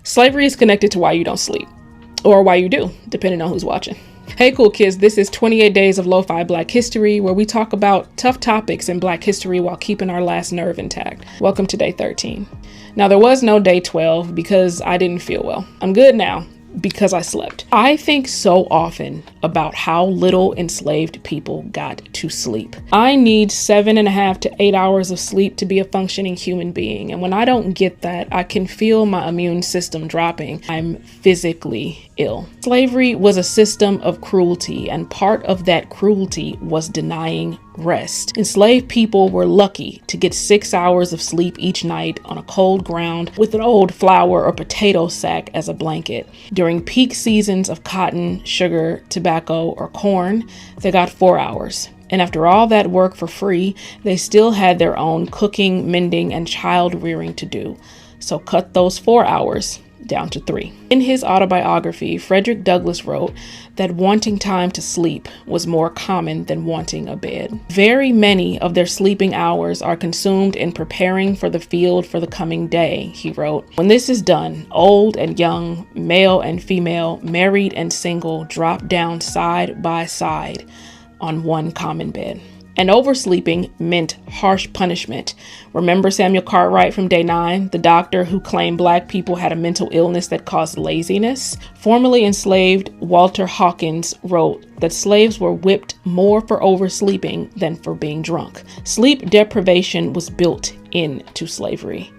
Slavery is connected to why you don't sleep, or why you do, depending on who's watching. Hey cool kids, this is 28 Days of Lo-Fi Black History, where we talk about tough topics in Black history while keeping our last nerve intact. Welcome to day 13. Now there was no day 12 because I didn't feel well. I'm good now because I slept. I think so often about how little enslaved people got to sleep. I need 7.5 to 8 hours of sleep to be a functioning human being. And when I don't get that, I can feel my immune system dropping. I'm physically ill. Slavery was a system of cruelty, and part of that cruelty was denying rest. Enslaved people were lucky to get 6 hours of sleep each night on a cold ground with an old flour or potato sack as a blanket. During peak seasons of cotton, sugar, tobacco, or corn, they got 4 hours. And after all that work for free, they still had their own cooking, mending, and child rearing to do. So cut those 4 hours down to 3. In his autobiography, Frederick Douglass wrote that wanting time to sleep was more common than wanting a bed. Very many of their sleeping hours are consumed in preparing for the field for the coming day, he wrote. When this is done, old and young, male and female, married and single, drop down side by side on one common bed. And oversleeping meant harsh punishment. Remember Samuel Cartwright from Day 9, the doctor who claimed Black people had a mental illness that caused laziness? Formerly enslaved Walter Hawkins wrote that slaves were whipped more for oversleeping than for being drunk. Sleep deprivation was built into slavery,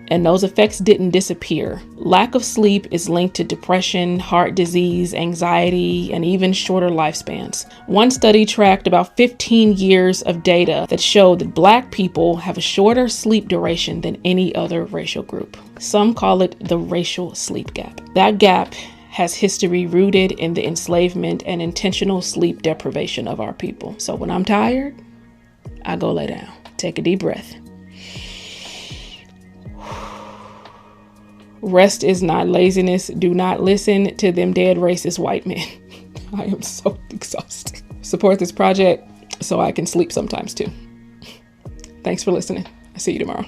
and those effects didn't disappear. Lack of sleep is linked to depression, heart disease, anxiety, and even shorter lifespans. One study tracked about 15 years of data that showed that Black people have a shorter sleep duration than any other racial group. Some call it the racial sleep gap. That gap has history rooted in the enslavement and intentional sleep deprivation of our people. So when I'm tired, I go lay down. Take a deep breath. Rest is not laziness. Do not listen to them dead racist white men. I am so exhausted. Support this project so I can sleep sometimes too. Thanks for listening. I'll see you tomorrow.